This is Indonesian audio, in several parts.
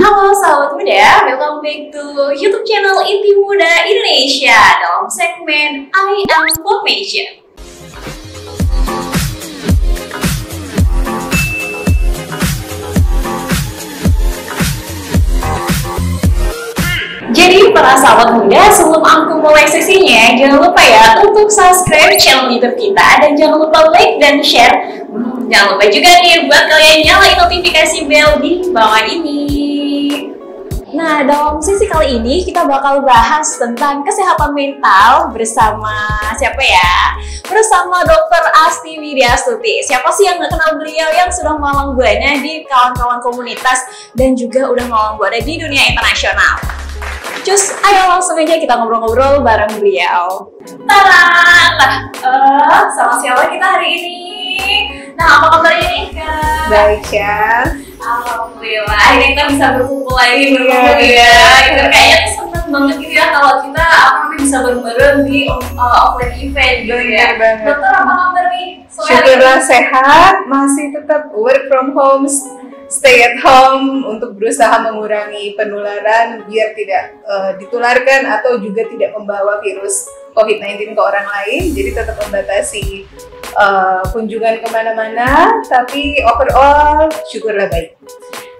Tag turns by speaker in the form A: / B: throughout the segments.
A: Halo sahabat muda, welcome back to YouTube channel Inti Muda Indonesia dalam segmen I Am Formation. Jadi para sahabat muda, sebelum aku mulai sesinya, jangan lupa ya untuk subscribe channel YouTube kita dan jangan lupa like dan share. Jangan lupa juga nih buat kalian nyalain notifikasi bell di bawah ini. Nah, dalam sesi kali ini kita bakal bahas tentang kesehatan mental bersama siapa ya? Bersama Dr. Asti Widyastuti. Siapa sih yang nggak kenal beliau yang sudah malang buana di kawan-kawan komunitas dan juga udah malang buana di dunia internasional. Cus, ayo langsung aja kita ngobrol-ngobrol bareng beliau. Tada! Sama siapa kita hari ini? Nah, apa kabarnya nih, Kak?
B: Baik ya.
A: Alhamdulillah, akhirnya kita bisa berkumpul lagi ya. Gitu. Kayaknya tuh seneng banget gitu ya kalau kita bisa bareng-bareng di offline event gitu ya. Dokter, apa kabar nih?
B: Syukurlah sehat, masih tetap work from home, stay at home untuk berusaha mengurangi penularan biar tidak ditularkan atau juga tidak membawa virus COVID-19 ke orang lain. Jadi tetap membatasi kunjungan kemana-mana, tapi overall syukurlah baik.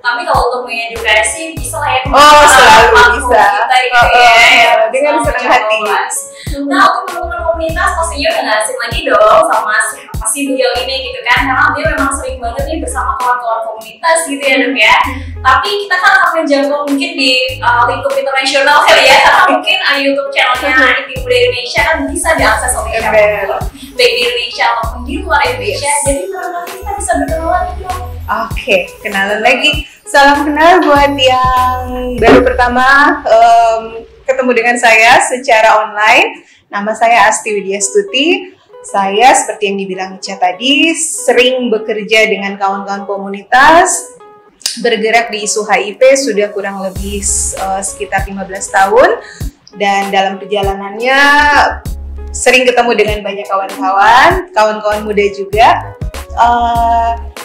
A: Tapi kalau untuk mengedukasi bisa lah ya.
B: Oh, selalu bisa.
A: Kita gitu ya,
B: dengan senang hati.
A: Nah, untuk teman-teman komunitas pastinya udah nggak asing lagi dong sama siapa sih beliau ini gitu kan, karena dia memang sering banget nih bersama kawan-kawan komunitas gitu ya Dok ya. Tapi kita kan akan menjangkau mungkin di lingkup internasional kali ya, karena mungkin YouTube channelnya Inti Muda Indonesia kan bisa diakses oleh siapapun, baik di Indonesia ataupun di luar Indonesia. Jadi barangkali kita bisa berkenalan nih dong.
B: Oke, kenalan lagi. Salam kenal buat yang baru pertama ketemu dengan saya secara online. Nama saya Asti Widyastuti. Saya seperti yang dibilang Ica tadi, sering bekerja dengan kawan-kawan komunitas, bergerak di isu HIV sudah kurang lebih sekitar 15 tahun. Dan dalam perjalanannya sering ketemu dengan banyak kawan-kawan muda juga.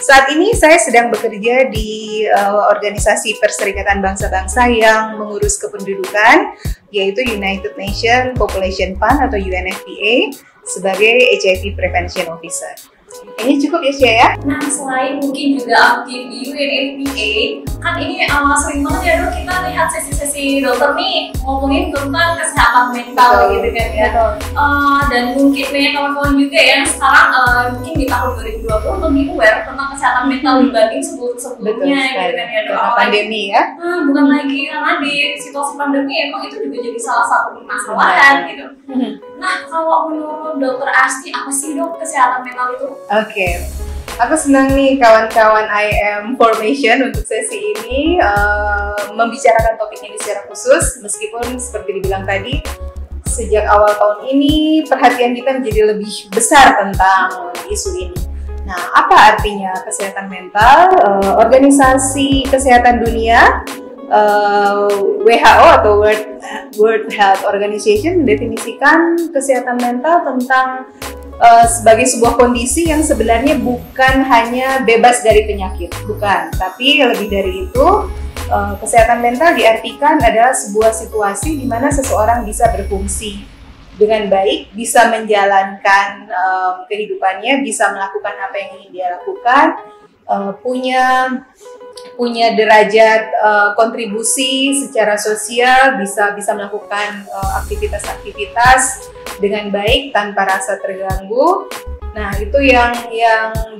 B: Saat ini saya sedang bekerja di organisasi Perserikatan Bangsa-Bangsa yang mengurus kependudukan, yaitu United Nations Population Fund atau UNFPA sebagai HIV Prevention Officer. Ini cukup ya, Cia ya?
A: Nah, selain mungkin juga aktif di UNFPA, kan ini sering banget ya Dok, kita lihat sesi-sesi dokter nih ngomongin tentang kesehatan mental gitu kan ya. Dan mungkin banyak kawan-kawan juga yang sekarang mungkin di tahun 2020 lebih aware tentang kesehatan mental dibanding sebelumnya gitu kan ya Dok.
B: Karena pandemi ya?
A: Bukan lagi karena di situasi pandemi emang itu juga jadi salah satu permasalahan gitu. Nah, kalau menurut Dokter Asti, apa sih Dok kesehatan mental itu?
B: Oke, aku senang nih kawan-kawan I Am Formation untuk sesi ini membicarakan topik ini secara khusus, meskipun seperti dibilang tadi, sejak awal tahun ini perhatian kita menjadi lebih besar tentang isu ini. Nah, apa artinya kesehatan mental? Organisasi Kesehatan Dunia WHO atau World Health Organization mendefinisikan kesehatan mental tentang sebagai sebuah kondisi yang sebenarnya bukan hanya bebas dari penyakit, bukan, tapi lebih dari itu. Kesehatan mental diartikan adalah sebuah situasi di mana seseorang bisa berfungsi dengan baik, bisa menjalankan kehidupannya, bisa melakukan apa yang ingin dia lakukan, punya derajat kontribusi secara sosial, bisa melakukan aktivitas-aktivitas dengan baik tanpa rasa terganggu. Nah, itu yang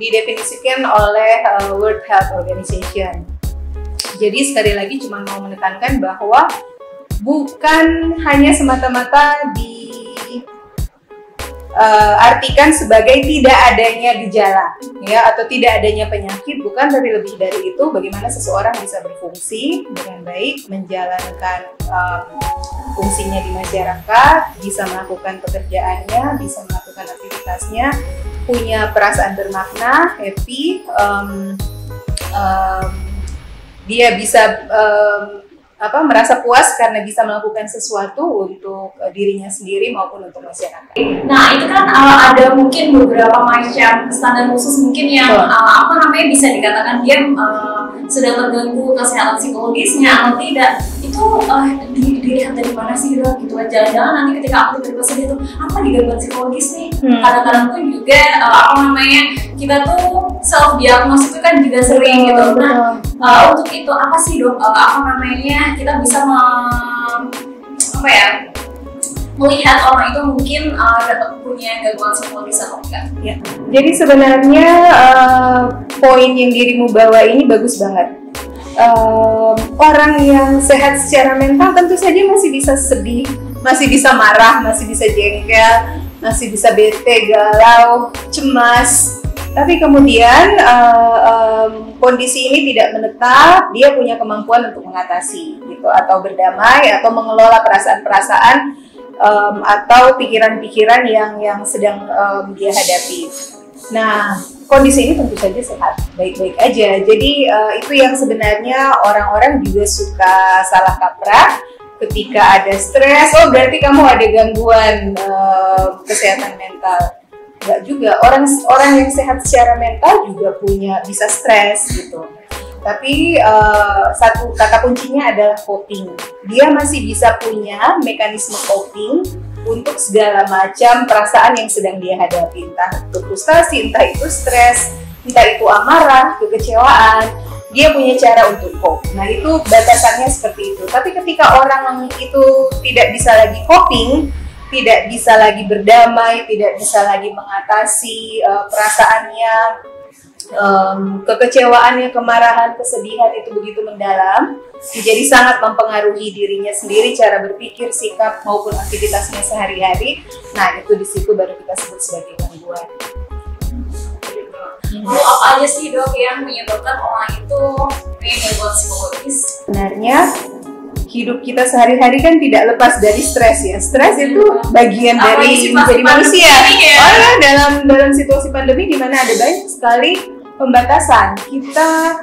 B: didefinisikan oleh World Health Organization. Jadi sekali lagi cuma mau menekankan bahwa bukan hanya semata-mata artikan sebagai tidak adanya gejala ya, atau tidak adanya penyakit, bukan, tapi lebih dari itu bagaimana seseorang bisa berfungsi dengan baik, menjalankan fungsinya di masyarakat, bisa melakukan pekerjaannya, bisa melakukan aktivitasnya, punya perasaan bermakna, happy, dia bisa merasa puas karena bisa melakukan sesuatu untuk dirinya sendiri maupun untuk masyarakat.
A: Nah, itu kan ada mungkin beberapa macam standar khusus mungkin yang bisa dikatakan dia sedang terganggu kesehatan psikologisnya atau tidak, itu dilihat dari mana sih dok? Gitu kan, jangan-jangan nanti ketika aku tiba-tiba sedih tuh apa di gangguan psikologis nih? Kadang-kadang tuh juga kita tuh self diagnose itu kan juga sering gitu. Nah untuk itu apa sih dok? Kita bisa melihat orang itu mungkin punya gangguan psikologis atau enggak?
B: Ya. Jadi sebenarnya poin yang dirimu bawa ini bagus banget. Orang yang sehat secara mental tentu saja masih bisa sedih, masih bisa marah, masih bisa jengkel, masih bisa bete, galau, cemas. Tapi kemudian kondisi ini tidak menetap, dia punya kemampuan untuk mengatasi gitu, atau berdamai, atau mengelola perasaan-perasaan atau pikiran-pikiran yang sedang dia hadapi. Nah, kondisi ini tentu saja sehat, baik-baik aja. Jadi itu yang sebenarnya orang-orang juga suka salah kaprah ketika ada stres. Oh, berarti kamu ada gangguan kesehatan mental. Enggak juga. Orang yang sehat secara mental juga bisa stres gitu. Tapi satu kata kuncinya adalah coping. Dia masih bisa punya mekanisme coping untuk segala macam perasaan yang sedang dia hadapi, entah itu frustasi, entah itu stres, entah itu amarah, kekecewaan. Dia punya cara untuk cope. Nah itu batasannya seperti itu. Tapi ketika orang itu tidak bisa lagi coping, tidak bisa lagi berdamai, tidak bisa lagi mengatasi perasaannya, kekecewaannya, kemarahan, kesedihan itu begitu mendalam, jadi sangat mempengaruhi dirinya sendiri, cara berpikir, sikap maupun aktivitasnya sehari-hari. Nah itu di situ baru kita sebut sebagai gangguan.
A: Lalu apa aja sih dok yang menyebabkan orang itu punya gangguan psikologis?
B: Sebenarnya hidup kita sehari-hari kan tidak lepas dari stres ya. Stres itu bagian dari menjadi manusia. Oh ya, dalam situasi pandemi di mana ada banyak sekali pembatasan, kita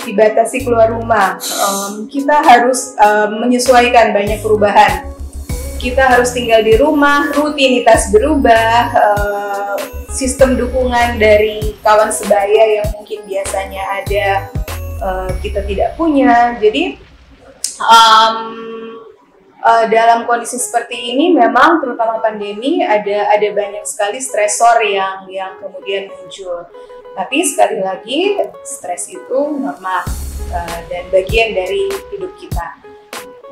B: dibatasi keluar rumah, kita harus menyesuaikan banyak perubahan. Kita harus tinggal di rumah, rutinitas berubah, sistem dukungan dari kawan sebaya yang mungkin biasanya ada kita tidak punya. Jadi dalam kondisi seperti ini memang terutama pandemi ada banyak sekali stresor yang kemudian muncul. Tapi sekali lagi stres itu normal dan bagian dari hidup kita.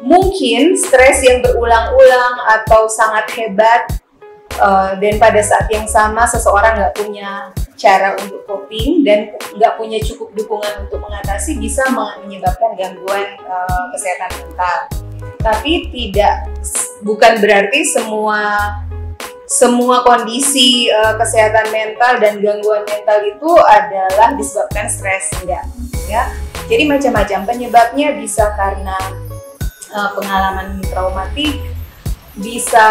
B: Mungkin stres yang berulang-ulang atau sangat hebat dan pada saat yang sama seseorang nggak punya cara untuk coping dan nggak punya cukup dukungan untuk mengatasi bisa menyebabkan gangguan kesehatan mental. Tapi bukan berarti semua kondisi kesehatan mental dan gangguan mental itu adalah disebabkan stres, enggak ya. Jadi macam-macam penyebabnya, bisa karena pengalaman traumatik, bisa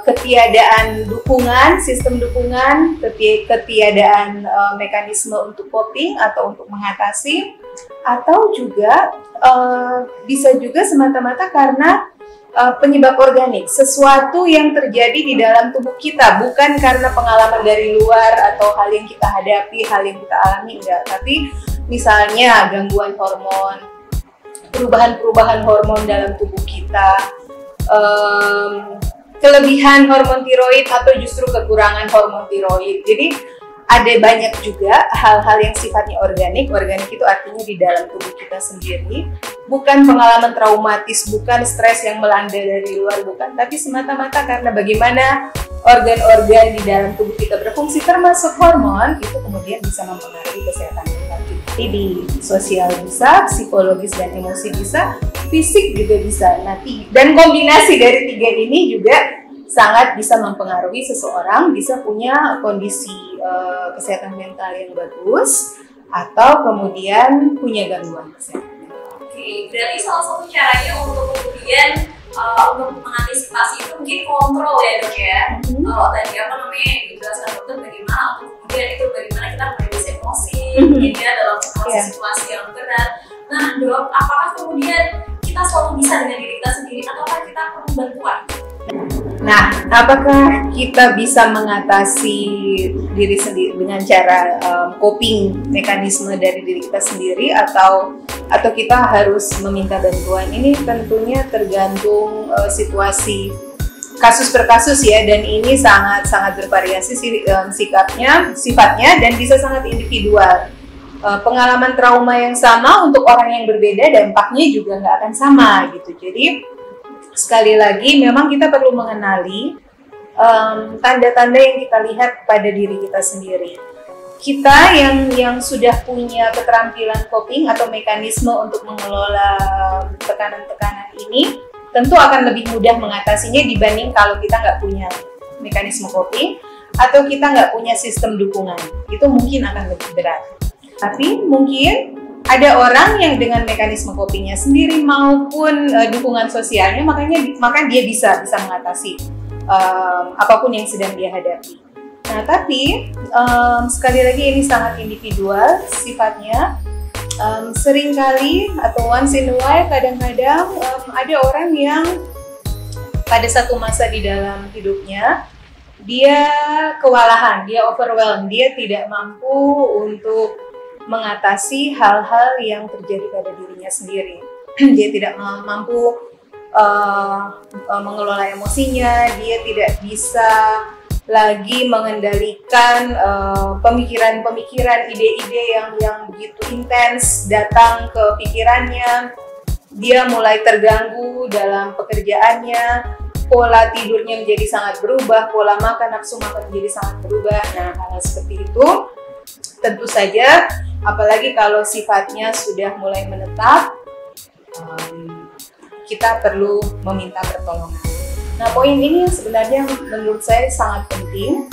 B: ketiadaan dukungan, sistem dukungan, ketiadaan mekanisme untuk coping atau untuk mengatasi, atau juga bisa juga semata-mata karena penyebab organik, sesuatu yang terjadi di dalam tubuh kita, bukan karena pengalaman dari luar atau hal yang kita hadapi, hal yang kita alami, enggak. Tapi misalnya gangguan hormon, perubahan-perubahan hormon dalam tubuh kita, kelebihan hormon tiroid atau justru kekurangan hormon tiroid. Jadi ada banyak juga hal-hal yang sifatnya organik. Organik itu artinya di dalam tubuh kita sendiri, bukan pengalaman traumatis, bukan stres yang melanda dari luar, bukan, tapi semata-mata karena bagaimana organ-organ di dalam tubuh kita berfungsi, termasuk hormon, itu kemudian bisa mempengaruhi kesehatan mental kita. Jadi sosial bisa, psikologis dan emosi bisa, fisik juga bisa. Dan kombinasi dari tiga ini juga sangat bisa mempengaruhi seseorang bisa punya kondisi kesehatan mental yang bagus atau kemudian punya gangguan kesehatan mental.
A: Oke, berarti salah satu caranya untuk kemudian untuk mengantisipasi itu mungkin kontrol ya dok ya. Kalau tadi dijelaskan dokter bagaimana untuk kemudian itu bagaimana kita mereduksi emosi ya dalam situasi yang berat. Nah dok, apakah kemudian kita selalu bisa dengan diri kita sendiri ataukah kita perlu bantuan?
B: Nah, apakah kita bisa mengatasi diri sendiri dengan cara coping mekanisme dari diri kita sendiri atau kita harus meminta bantuan. Ini tentunya tergantung situasi kasus per kasus ya, dan ini sangat bervariasi sifatnya dan bisa sangat individual. Pengalaman trauma yang sama untuk orang yang berbeda dampaknya juga nggak akan sama gitu. Jadi sekali lagi memang kita perlu mengenali tanda-tanda yang kita lihat pada diri kita sendiri. Kita yang sudah punya keterampilan coping atau mekanisme untuk mengelola tekanan-tekanan ini tentu akan lebih mudah mengatasinya dibanding kalau kita nggak punya mekanisme coping atau kita nggak punya sistem dukungan. Itu mungkin akan lebih berat. Tapi mungkin ada orang yang dengan mekanisme copingnya sendiri maupun dukungan sosialnya, maka dia bisa mengatasi apapun yang sedang dia hadapi. Nah, tapi sekali lagi ini sangat individual sifatnya. Seringkali atau once in a while kadang-kadang ada orang yang pada satu masa di dalam hidupnya dia kewalahan, dia overwhelmed, dia tidak mampu untuk mengatasi hal-hal yang terjadi pada dirinya sendiri. Dia tidak mampu mengelola emosinya, dia tidak bisa lagi mengendalikan pemikiran-pemikiran, ide-ide yang begitu intens datang ke pikirannya. Dia mulai terganggu dalam pekerjaannya, pola tidurnya menjadi sangat berubah, pola makan, nafsu makan menjadi sangat berubah. Nah, hal seperti itu tentu saja, apalagi kalau sifatnya sudah mulai menetap, kita perlu meminta pertolongan. Nah, poin ini sebenarnya menurut saya sangat penting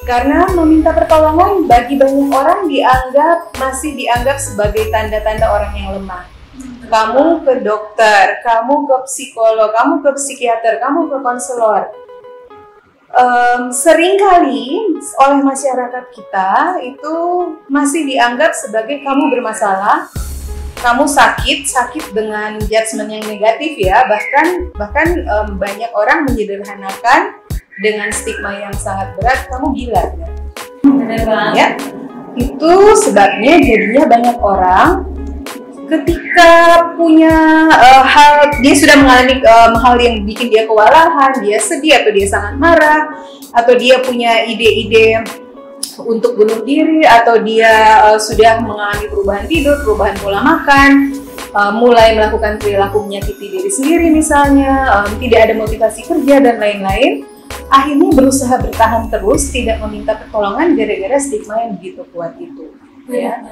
B: karena meminta pertolongan bagi banyak orang masih dianggap sebagai tanda-tanda orang yang lemah. Kamu ke dokter, kamu ke psikolog, kamu ke psikiater, kamu ke konselor. Seringkali oleh masyarakat kita itu masih dianggap sebagai kamu bermasalah, kamu sakit dengan judgement yang negatif ya, bahkan banyak orang menyederhanakan dengan stigma yang sangat berat, kamu gila ya.
A: Benar banget.
B: Ya, itu sebabnya jadinya banyak orang ketika punya dia sudah mengalami hal yang bikin dia kewalahan, dia sedih atau dia sangat marah, atau dia punya ide-ide untuk bunuh diri, atau dia sudah mengalami perubahan tidur, perubahan pola makan, mulai melakukan perilaku menyakiti diri sendiri misalnya, tidak ada motivasi kerja dan lain-lain, akhirnya berusaha bertahan terus, tidak meminta pertolongan gara-gara stigma yang begitu kuat itu. Ya.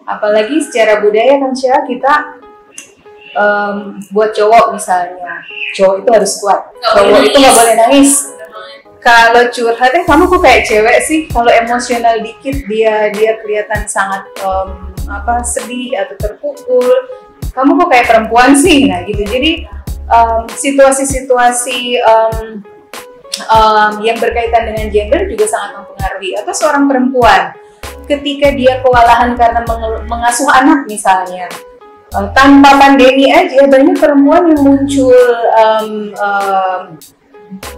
B: Apalagi secara budaya kan kita buat cowok misalnya, cowok itu harus kuat, cowok itu nggak boleh nangis. Kalau curhat, kamu kok kayak cewek sih? Kalau emosional dikit dia kelihatan sangat sedih atau terpukul. Kamu kok kayak perempuan sih? Nah gitu. Jadi situasi-situasi yang berkaitan dengan gender juga sangat mempengaruhi. Atau seorang perempuan ketika dia kewalahan karena mengasuh anak misalnya, tanpa pandemi aja banyak perempuan yang muncul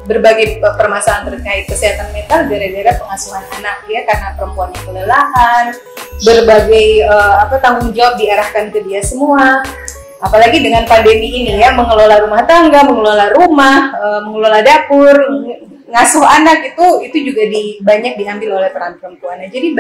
B: berbagai permasalahan terkait kesehatan mental gara-gara pengasuhan anak ya, karena perempuannya kelelahan, berbagai tanggung jawab diarahkan ke dia semua. Apalagi dengan pandemi ini ya, mengelola rumah tangga, mengelola rumah, mengelola dapur, ngasuh anak itu juga banyak diambil oleh peran perempuan. Jadi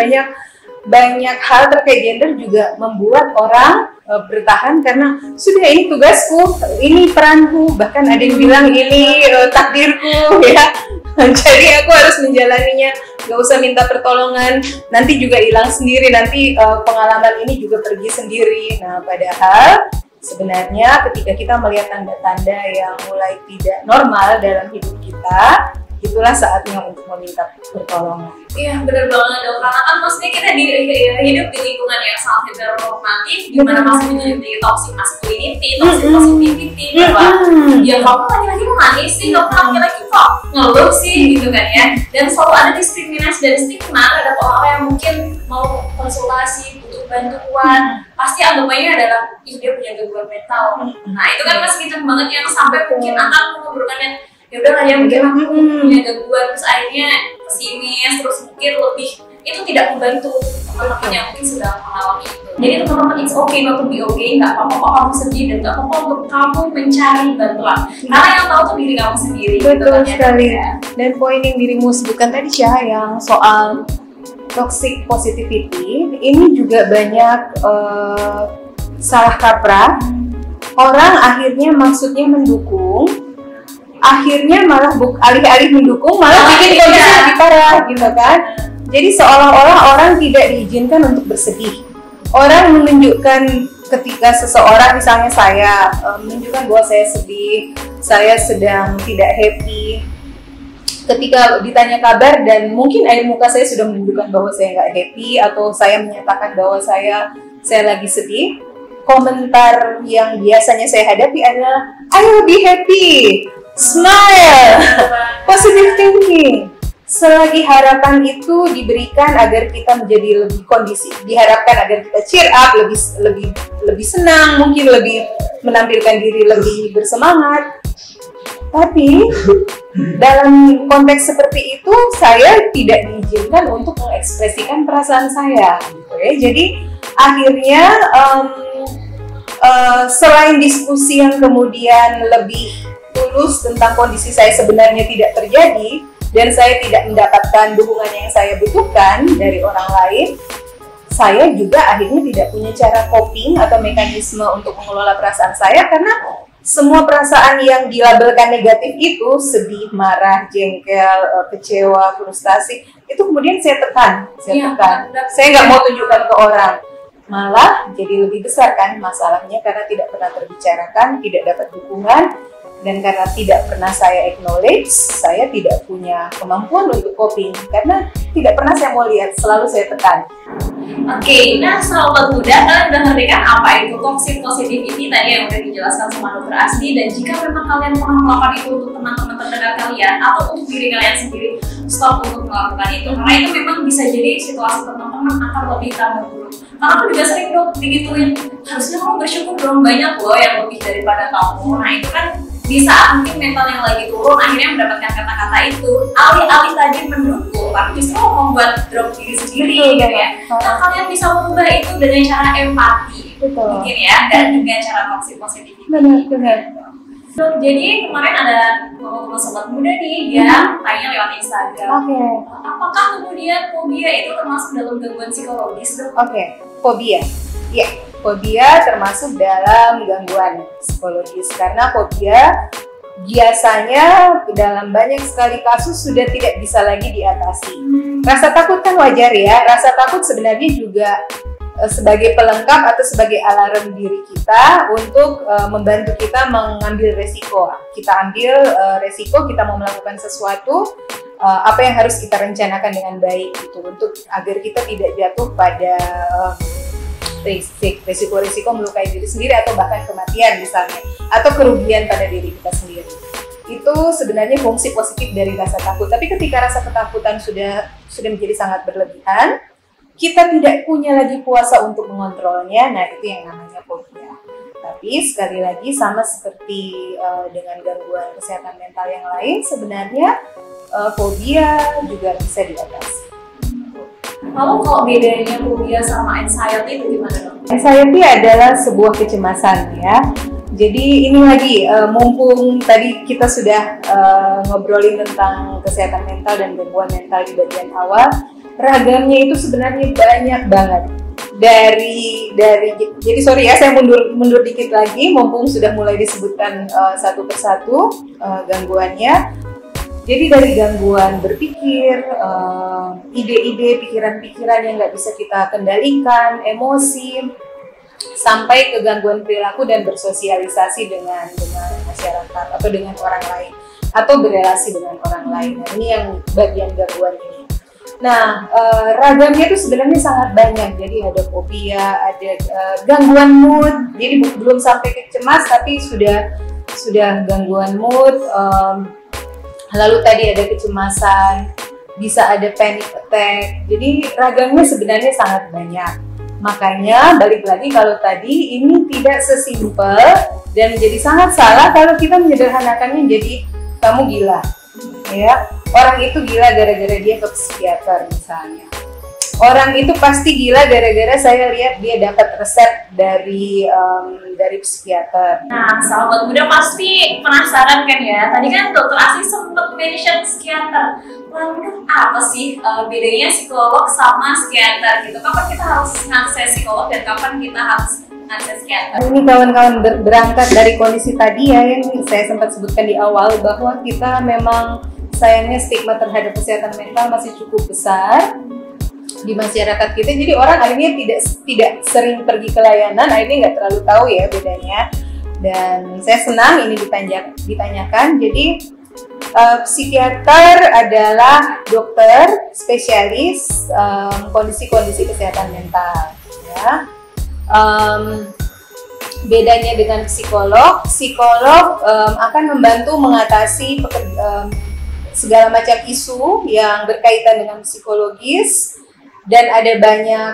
B: banyak hal terkait gender juga membuat orang bertahan karena sudah ini tugasku, ini peranku, bahkan ada yang bilang ini takdirku ya. Jadi aku harus menjalaninya, nggak usah minta pertolongan, nanti juga hilang sendiri, nanti pengalaman ini juga pergi sendiri. Nah padahal sebenarnya ketika kita melihat tanda-tanda yang mulai tidak normal dalam hidup kita, itulah saatnya untuk meminta pertolongan.
A: Iya benar banget dong, karena kan maksudnya kita hidup di lingkungan yang sangat heteronormatif, di mana masih menjadi toxic masculinity, toxic positivity, bahwa ya kamu laki-laki mau nangis sih, kamu laki-laki kok ngeluh sih gitu kan ya, dan selalu ada diskriminasi dan stigma terhadap orang yang mungkin mau konsultasi, butuh bantuan, pasti anggapannya adalah dia punya gangguan mental. Nah itu kan masih kenceng banget yang sampai mungkin akan mengobrolkannya, ya udah lah ya mungkin aku punya gangguan, terus akhirnya pesimis, terus mungkin lebih itu tidak membantu teman-teman yang mungkin sudah mengalami itu. Jadi teman-teman, it's okay not to be okay, nggak apa-apa kok kamu sedih dan nggak apa-apa untuk kamu mencari bantuan. Karena yang tahu tuh diri kamu sendiri.
B: Betul
A: gitu,
B: sekali. Dan poin yang dirimu sebutkan tadi Syah, yang soal toxic positivity, ini juga banyak salah kaprah. Orang akhirnya maksudnya mendukung, akhirnya malah alih-alih mendukung malah bikin kondisi lebih parah gitu kan. Jadi seolah-olah orang tidak diizinkan untuk bersedih. Orang menunjukkan ketika seseorang, misalnya saya menunjukkan bahwa saya sedih, saya sedang tidak happy. Ketika ditanya kabar dan mungkin air muka saya sudah menunjukkan bahwa saya nggak happy, atau saya menyatakan bahwa saya lagi sedih, komentar yang biasanya saya hadapi adalah, ayo be happy, smile, positive thinking. Selagi harapan itu diberikan agar kita menjadi lebih kondisi, diharapkan agar kita cheer up, lebih senang, mungkin lebih menampilkan diri lebih bersemangat. Tapi dalam konteks seperti itu saya tidak diizinkan untuk mengekspresikan perasaan saya, gitu ya. Jadi akhirnya selain diskusi yang kemudian lebih tulus tentang kondisi saya sebenarnya tidak terjadi, dan saya tidak mendapatkan dukungan yang saya butuhkan dari orang lain, saya juga akhirnya tidak punya cara coping atau mekanisme untuk mengelola perasaan saya, karena semua perasaan yang dilabelkan negatif itu, sedih, marah, jengkel, kecewa, frustasi, itu kemudian saya tekan. Saya nggak mau tunjukkan ke orang. Malah jadi lebih besar kan masalahnya, karena tidak pernah terbicarakan, tidak dapat dukungan, dan karena tidak pernah saya acknowledge, saya tidak punya kemampuan untuk coping, karena tidak pernah saya mau lihat, selalu saya tekan.
A: Oke, nah sahabat muda, kalian udah ngerti kan apa itu toxic positivity tadi yang udah dijelaskan sama Dokter Asti. Dan jika memang kalian pernah melakukan itu untuk teman-teman terdekat kalian atau untuk diri kalian sendiri, stop untuk melakukan itu, karena itu memang bisa jadi situasi teman-teman akan lebih tambah buruk. Karena aku juga sering dong digituin, harusnya kamu bersyukur dong, banyak loh yang lebih daripada kamu. Nah itu kan di saat mungkin mental yang lagi turun akhirnya mendapatkan kata-kata itu, alih-alih tadi mendukung tapi justru membuat drop diri sendiri gitu ya. Nah kalian bisa mengubah itu dengan cara empati mungkin ya, dan dengan cara toxic positivity.
B: Benar.
A: Jadi kemarin ada teman-teman sobat muda nih yang tanya lewat Instagram, apakah kemudian fobia itu termasuk dalam gangguan psikologis dok?
B: Fobia, ya. Fobia termasuk dalam gangguan psikologis, karena fobia biasanya dalam banyak sekali kasus sudah tidak bisa lagi diatasi. Rasa takut kan wajar ya, rasa takut sebenarnya juga sebagai pelengkap atau sebagai alarm diri kita untuk membantu kita mengambil resiko. Kita ambil resiko, kita mau melakukan sesuatu, apa yang harus kita rencanakan dengan baik gitu, untuk agar kita tidak jatuh pada resiko-resiko melukai diri sendiri atau bahkan kematian misalnya, atau kerugian pada diri kita sendiri. Itu sebenarnya fungsi positif dari rasa takut. Tapi ketika rasa ketakutan sudah menjadi sangat berlebihan, kita tidak punya lagi kuasa untuk mengontrolnya, nah itu yang namanya fobia. Tapi sekali lagi sama seperti dengan gangguan kesehatan mental yang lain, sebenarnya fobia juga bisa diatasi.
A: Lalu kalau bedanya fobia sama anxiety itu gimana dong?
B: Anxiety adalah sebuah kecemasan ya. Jadi ini lagi, mumpung tadi kita sudah ngobrolin tentang kesehatan mental dan gangguan mental di bagian awal, ragamnya itu sebenarnya banyak banget. Jadi sorry ya, saya mundur dikit lagi, mumpung sudah mulai disebutkan satu persatu gangguannya. Jadi dari gangguan berpikir, ide-ide, pikiran-pikiran yang nggak bisa kita kendalikan, emosi, sampai ke gangguan perilaku dan bersosialisasi dengan masyarakat atau dengan orang lain, atau berelasi dengan orang lain. Nah, ini yang bagian gangguan ini. Nah, ragamnya itu sebenarnya sangat banyak. Jadi ada fobia, ada gangguan mood. Jadi belum sampai ke cemas, tapi sudah gangguan mood. Lalu tadi ada kecemasan, bisa ada panic attack. Jadi ragamnya sebenarnya sangat banyak. Makanya balik lagi, kalau tadi ini tidak sesimpel dan menjadi sangat salah kalau kita menyederhanakannya jadi kamu gila, ya. Orang itu gila gara-gara dia ke psikiater misalnya. orang itu pasti gila gara-gara saya lihat dia dapat resep dari psikiater.
A: Nah, sahabat muda pasti penasaran kan ya. Tadi kan Dokter Asih sempat mention psikiater. Lalu apa sih bedanya psikolog sama psikiater gitu? Kapan kita harus ngakses psikolog dan kapan kita harus ngakses psikiater?
B: Ini kawan-kawan berangkat dari kondisi tadi ya yang saya sempat sebutkan di awal bahwa kita memang sayangnya stigma terhadap kesehatan mental masih cukup besar di masyarakat kita, jadi orang akhirnya tidak sering pergi ke layanan, akhirnya nggak terlalu tahu ya bedanya. Dan saya senang ini ditanyakan. Jadi psikiater adalah dokter spesialis kondisi-kondisi kesehatan mental. Ya. Bedanya dengan psikolog akan membantu mengatasi segala macam isu yang berkaitan dengan psikologis. Dan ada banyak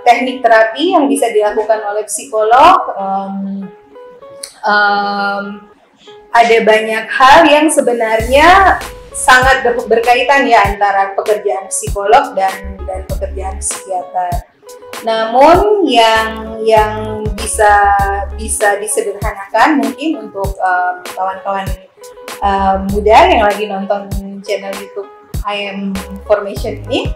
B: teknik terapi yang bisa dilakukan oleh psikolog. Ada banyak hal yang sebenarnya sangat berkaitan ya antara pekerjaan psikolog dan pekerjaan psikiater. Namun yang bisa disederhanakan mungkin untuk kawan-kawan muda yang lagi nonton channel YouTube I Am Formation ini,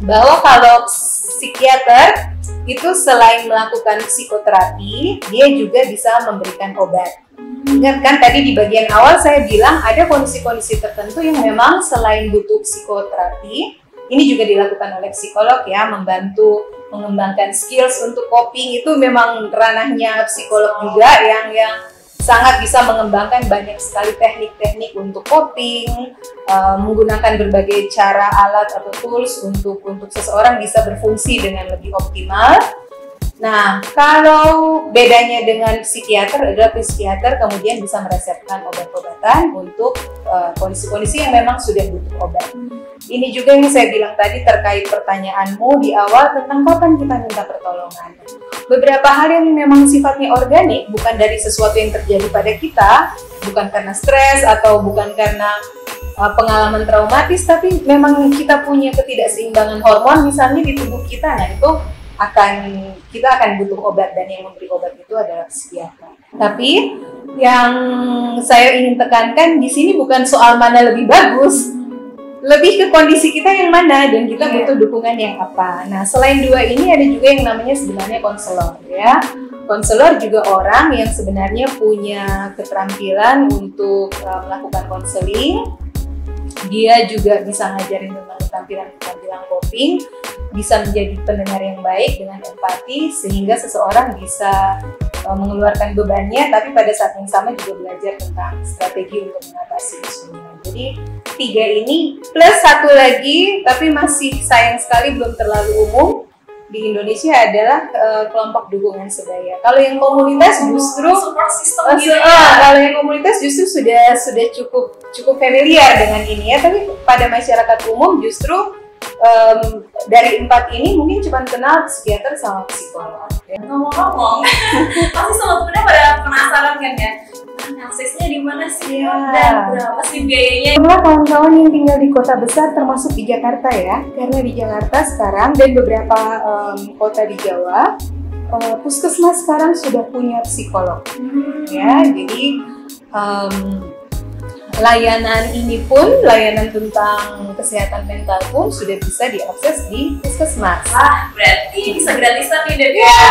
B: bahwa kalau psikiater itu selain melakukan psikoterapi, dia juga bisa memberikan obat. Ingat kan tadi di bagian awal saya bilang ada kondisi-kondisi tertentu yang memang selain butuh psikoterapi, ini juga dilakukan oleh psikolog ya, membantu mengembangkan skills untuk coping. Itu memang ranahnya psikolog juga yang sangat bisa mengembangkan banyak sekali teknik-teknik untuk coping, menggunakan berbagai cara, alat atau tools untuk seseorang bisa berfungsi dengan lebih optimal. Nah, kalau bedanya dengan psikiater adalah psikiater kemudian bisa meresepkan obat-obatan untuk kondisi-kondisi yang memang sudah butuh obat. Ini juga yang saya bilang tadi terkait pertanyaanmu di awal tentang kapan kita minta pertolongan. Beberapa hal yang memang sifatnya organik, bukan dari sesuatu yang terjadi pada kita, bukan karena stres atau bukan karena pengalaman traumatis, tapi memang kita punya ketidakseimbangan hormon misalnya di tubuh kita. Nah, itu kita akan butuh obat, dan yang memberi obat itu adalah psikiater. Tapi yang saya ingin tekankan di sini bukan soal mana lebih bagus, lebih ke kondisi kita yang mana dan kita butuh dukungan yang apa. Nah, selain dua ini ada juga yang namanya sebenarnya konselor ya. Konselor juga orang yang sebenarnya punya keterampilan untuk melakukan konseling. Dia juga bisa ngajarin tentang keterampilan coping, bisa menjadi pendengar yang baik dengan empati sehingga seseorang bisa mengeluarkan bebannya, tapi pada saat yang sama juga belajar tentang strategi untuk mengatasi isunya. Jadi 3 ini plus 1 lagi, tapi masih sayang sekali belum terlalu umum di Indonesia adalah kelompok dukungan sebaya. Kalau yang komunitas justru
A: support system gitu ya.
B: Kalau yang komunitas justru sudah cukup familiar dengan ini ya, tapi pada masyarakat umum justru dari 4 ini mungkin cuma kenal psikiater sama psikolog.
A: Ngomong-ngomong, pasti sobat muda pada penasaran kan ya, aksesnya di mana sih dan berapa sih biayanya?
B: Semua kawan-kawan yang tinggal di kota besar termasuk di Jakarta ya, karena di Jakarta sekarang dan beberapa kota di Jawa, puskesmas sekarang sudah punya psikolog. Ya, jadi layanan ini pun, layanan tentang kesehatan mental pun sudah bisa diakses di puskesmas.
A: Wah, berarti bisa gratisan nih deh
B: ya.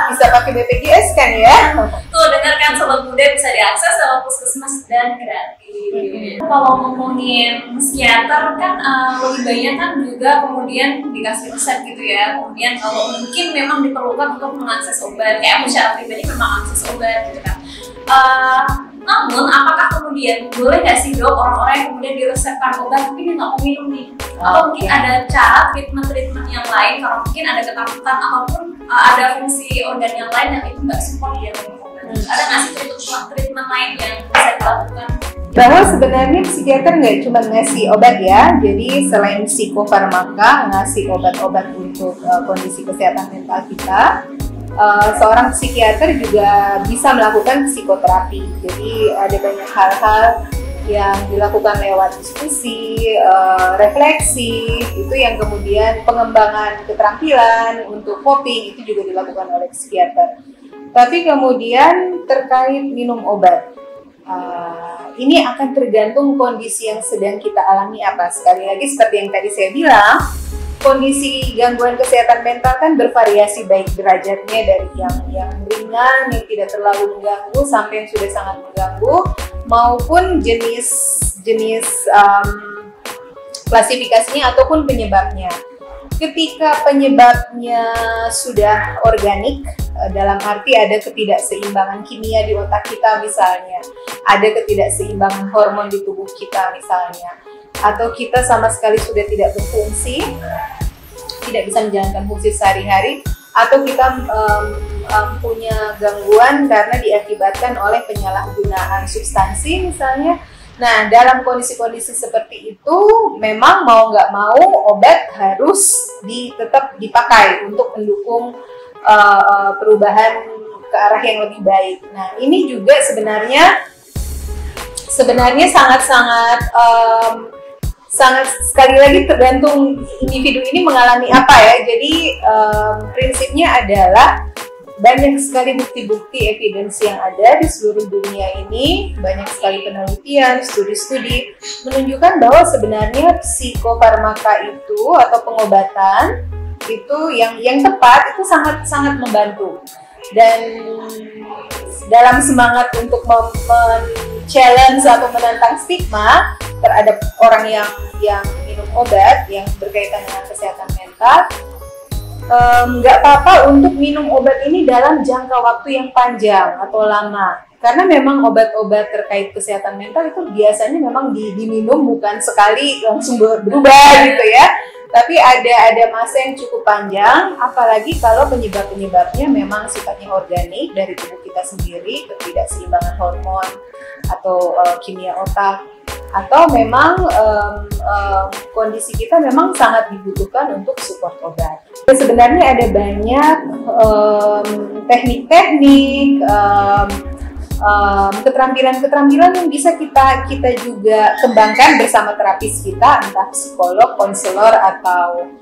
B: Bisa pakai BPJS kan ya?
A: Tuh, dengarkan sobat muda, bisa diakses sama puskesmas dan gratis. Kalau ngomongin psikiater kan lebih banyak kan juga kemudian dikasih resep gitu ya. Kemudian kalau mungkin memang diperlukan untuk mengakses obat, kayak aku secara pribadi memang akses obat gitu kan. Namun, apakah kemudian boleh nggak sih dok orang-orang yang kemudian diresepkan obat tapi dia nggak mau minum nih? Atau mungkin ada cara treatment yang lain, kalau mungkin ada ketakutan ataupun ada fungsi organ yang lain yang itu nggak support dia minum obat. Ada nggak sih treatment lain yang bisa dilakukan?
B: Bahwa sebenarnya psikiater nggak cuma ngasih obat ya, jadi selain psikofarmaka, ngasih obat-obat untuk kondisi kesehatan mental kita, seorang psikiater juga bisa melakukan psikoterapi. Jadi ada banyak hal-hal yang dilakukan lewat diskusi, refleksi, itu yang kemudian pengembangan keterampilan untuk coping itu juga dilakukan oleh psikiater. Tapi kemudian terkait minum obat, ini akan tergantung kondisi yang sedang kita alami apa. Sekali lagi seperti yang tadi saya bilang, kondisi gangguan kesehatan mental kan bervariasi baik derajatnya dari yang ringan, yang tidak terlalu mengganggu sampai yang sudah sangat mengganggu, maupun jenis klasifikasinya ataupun penyebabnya. Ketika penyebabnya sudah organik, dalam arti ada ketidakseimbangan kimia di otak kita misalnya, ada ketidakseimbangan hormon di tubuh kita misalnya, atau kita sama sekali sudah tidak berfungsi, tidak bisa menjalankan fungsi sehari-hari, atau kita punya gangguan karena diakibatkan oleh penyalahgunaan substansi misalnya. Nah, dalam kondisi-kondisi seperti itu memang mau nggak mau obat harus tetap dipakai untuk mendukung perubahan ke arah yang lebih baik. Nah, ini juga sebenarnya sangat sekali lagi tergantung individu ini mengalami apa ya. Jadi prinsipnya adalah banyak sekali bukti-bukti evidence yang ada di seluruh dunia ini, banyak sekali penelitian, studi-studi menunjukkan bahwa sebenarnya psikofarmaka itu atau pengobatan itu yang tepat itu sangat membantu. Dan dalam semangat untuk challenge atau menantang stigma terhadap orang yang minum obat yang berkaitan dengan kesehatan mental, nggak apa-apa untuk minum obat ini dalam jangka waktu yang panjang atau lama, karena memang obat-obat terkait kesehatan mental itu biasanya memang diminum bukan sekali langsung berubah gitu ya, tapi ada masa yang cukup panjang, apalagi kalau penyebabnya memang sifatnya organik dari tubuh kita sendiri, ketidakseimbangan hormon atau kimia otak, atau memang kondisi kita memang sangat dibutuhkan untuk support obat. Sebenarnya ada banyak teknik-teknik, keterampilan yang bisa kita juga kembangkan bersama terapis kita, entah psikolog, konselor atau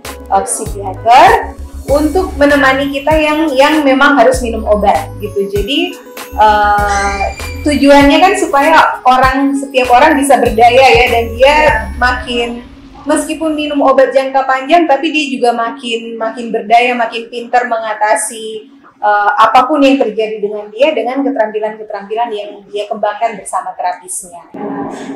B: psikiater, untuk menemani kita yang memang harus minum obat gitu. Jadi tujuannya kan supaya setiap orang bisa berdaya ya, dan dia makin, meskipun minum obat jangka panjang, tapi dia juga makin berdaya, makin pintar mengatasi apapun yang terjadi dengan dia dengan keterampilan-keterampilan yang dia kembangkan bersama terapisnya.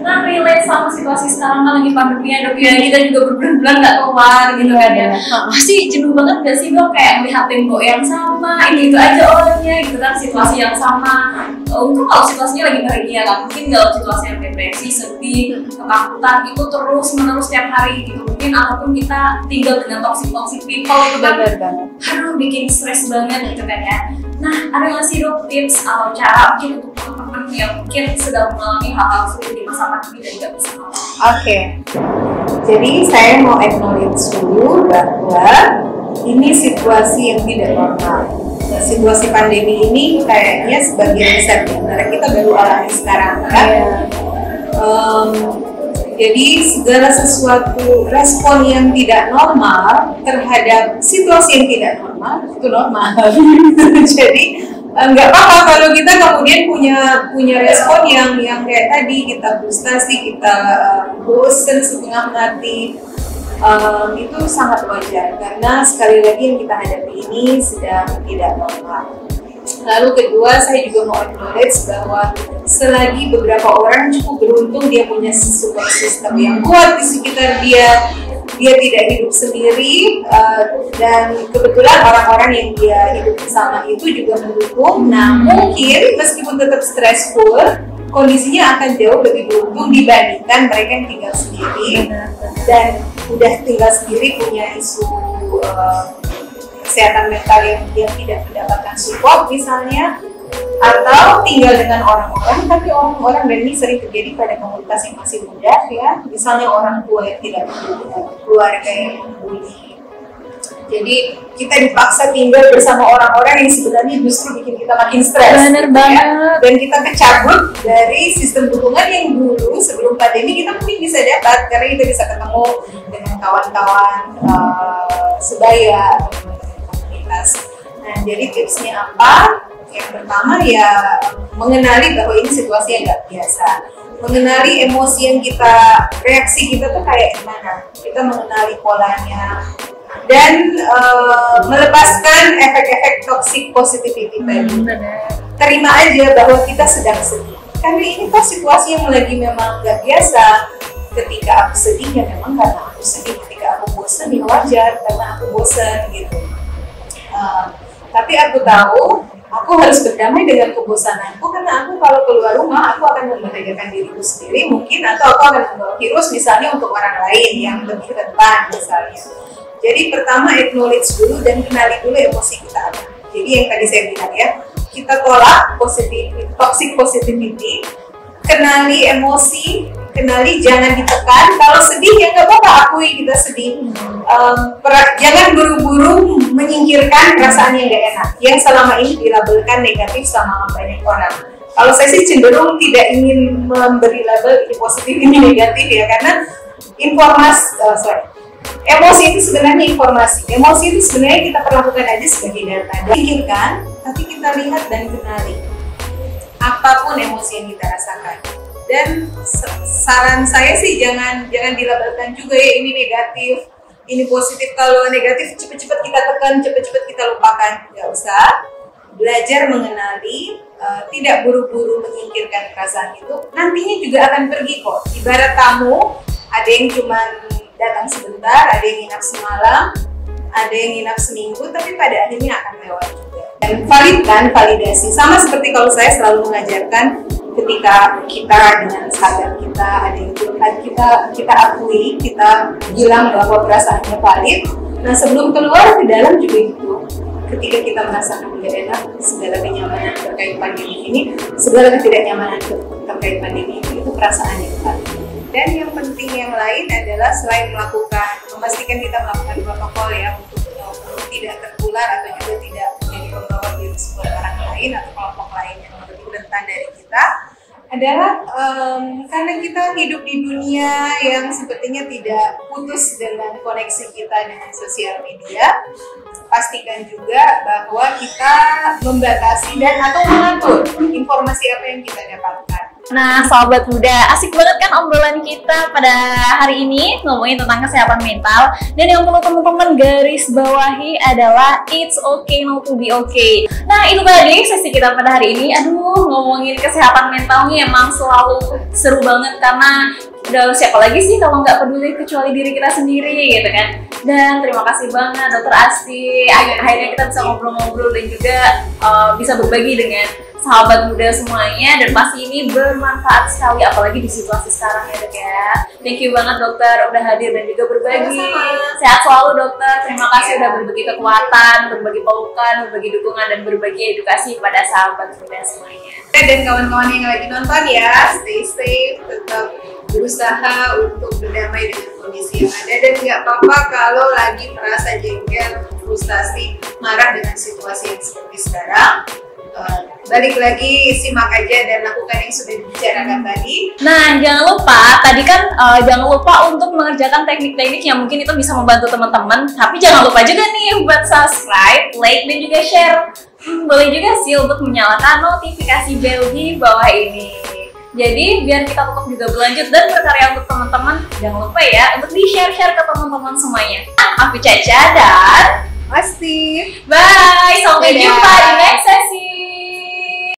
A: Nah, relate sama situasi sekarang kan lagi pandemi, ada kita juga berbulan-bulan nggak keluar gitu kan ya. Pasti jenuh banget gak sih dok, kayak melihat tembok yang sama, ini itu aja orangnya gitu kan, situasi yang sama. Untuk kalau situasinya lagi bahagia kan, mungkin dalam situasi yang depresi, sedih, ketakutan itu terus menerus setiap hari gitu. Mungkin ataupun kita tinggal dengan toxic people itu kan, aduh bikin stres banget gitu kan ya. Nah, ada nggak sih dok tips atau cara mungkin untuk teman-teman yang mungkin sedang mengalami hal-hal sulit di masa pandemi dan nggak bisa ngomong?
B: Oke, jadi saya mau acknowledge dulu bahwa ini situasi yang tidak normal. Situasi pandemi ini kayaknya sebagian besar di antara kita baru alami sekarang kan. Jadi segala sesuatu respon yang tidak normal terhadap situasi yang tidak normal itu normal. Jadi nggak apa-apa kalau kita kemudian punya respon yang kayak tadi, kita frustasi, kita bosen setengah mati. Itu sangat wajar karena sekali lagi yang kita hadapi ini sedang tidak normal. Lalu kedua, saya juga mau acknowledge bahwa selagi beberapa orang cukup beruntung dia punya support system yang kuat di sekitar dia tidak hidup sendiri, dan kebetulan orang-orang yang dia hidup bersama itu juga mendukung. Nah, mungkin meskipun tetap stressful, kondisinya akan jauh lebih beruntung dibandingkan mereka yang tinggal sendiri dan udah tinggal sendiri punya isu kesehatan mental yang tidak mendapatkan support misalnya, atau tinggal dengan orang-orang, tapi orang-orang, dan ini sering terjadi pada komunitas yang masih muda ya, misalnya orang tua yang tidak punya keluarga yang membuli Jadi kita dipaksa tinggal bersama orang-orang yang sebenarnya justru bikin kita makin stres.
A: Bener banget.
B: Dan kita kecabut dari sistem dukungan yang dulu sebelum pandemi kita mungkin bisa dapat, karena kita bisa ketemu dengan kawan-kawan sebaya atau komunitas. Nah, jadi tipsnya apa? Yang pertama ya mengenali bahwa ini situasi yang nggak biasa. Mengenali emosi yang reaksi kita tuh kayak gimana. Kita mengenali polanya. Dan melepaskan efek-efek toxic positivity tadi. Terima aja bahwa kita sedang sedih. Karena ini kok situasi yang lagi memang nggak biasa. Ketika aku sedih ya memang karena aku sedih. Ketika aku bosan ya wajar karena aku bosan gitu. Tapi aku tahu aku harus berdamai dengan kebosananku, karena aku kalau keluar rumah aku akan membahayakan diriku sendiri mungkin, atau aku akan membawa virus misalnya untuk orang lain yang lebih rentan misalnya. Jadi pertama acknowledge dulu dan kenali dulu emosi kita apa. Jadi yang tadi saya bilang ya, kita tolak toxic positivity, kenali emosi, kenali jangan ditekan. Kalau sedih ya nggak apa-apa, akui kita sedih. Jangan buru-buru menyingkirkan perasaan yang nggak enak, yang selama ini dilabelkan negatif sama banyak orang. Kalau saya sih cenderung tidak ingin memberi label ini positif ini negatif ya, karena emosi itu sebenarnya informasi. Emosi itu sebenarnya kita perlakukan aja sebagai data. Pikirkan, tapi kita lihat dan kenali apapun emosi yang kita rasakan. Dan saran saya sih jangan dilabelkan juga ya ini negatif, ini positif. Kalau negatif cepet-cepet kita tekan, cepet-cepet kita lupakan. Nggak usah. Belajar mengenali, tidak buru-buru menyingkirkan perasaan itu. Nantinya juga akan pergi kok. Ibarat tamu, ada yang cuman datang sebentar, ada yang nginap semalam, ada yang nginap seminggu, tapi pada akhirnya akan lewat juga. Dan validasi, sama seperti kalau saya selalu mengajarkan ketika kita dengan sahabat kita ada yang kita akui, kita bilang bahwa perasaannya valid. Nah sebelum keluar ke dalam juga gitu. Ketika kita merasakan tidak enak, segala kenyamanan terkait pandemi ini, segala ketidaknyamanan terkait pandemi ini, itu perasaan yang valid. Dan yang penting yang lain adalah selain memastikan kita melakukan protokol ya untuk tidak tertular atau juga tidak menjadi pembawa virus buat orang lain atau kelompok lain yang lebih rentan dari kita, adalah karena kita hidup di dunia yang sepertinya tidak putus dengan koneksi kita dengan sosial media. Pastikan juga bahwa kita membatasi dan atau mengatur informasi apa yang kita dapatkan.
A: Nah, sahabat muda, asik banget kan obrolan kita pada hari ini ngomongin tentang kesehatan mental. Dan yang perlu teman-teman garis bawahi adalah it's okay not to be okay. Nah, itu tadi sesi kita pada hari ini. Aduh, ngomongin kesehatan mentalnya emang selalu seru banget, karena udah siapa lagi sih kalau nggak peduli kecuali diri kita sendiri gitu kan. Dan terima kasih banget Dokter Asti, akhirnya kita bisa ngobrol-ngobrol dan juga bisa berbagi dengan sahabat muda semuanya, dan pasti ini bermanfaat sekali apalagi di situasi sekarang ya Dok ya. Thank you banget dokter udah hadir dan juga berbagi.
B: Sama-sama.
A: Sehat selalu dokter, terima kasih udah berbagi kekuatan, berbagi pelukan, berbagi dukungan dan berbagi edukasi pada sahabat muda semuanya.
B: Dan kawan-kawan yang lagi nonton ya, stay safe, tetap berusaha untuk berdamai dengan kondisi yang ada, dan nggak apa-apa kalau lagi merasa jengkel, frustasi, marah dengan situasi yang seperti sekarang. Balik lagi, simak aja dan lakukan yang sudah dibicarakan tadi.
A: Nah, jangan lupa, tadi kan jangan lupa untuk mengerjakan teknik-teknik yang mungkin itu bisa membantu teman-teman. Tapi jangan lupa juga nih buat subscribe, like, dan juga share. Boleh juga sih untuk menyalakan notifikasi bell di bawah ini. Jadi biar kita tetap juga berlanjut dan berkarya untuk teman-teman, jangan lupa ya untuk di-share-share ke teman-teman semuanya. Aku Caca dan
B: Pasti.
A: bye, sampai jumpa di next sesi.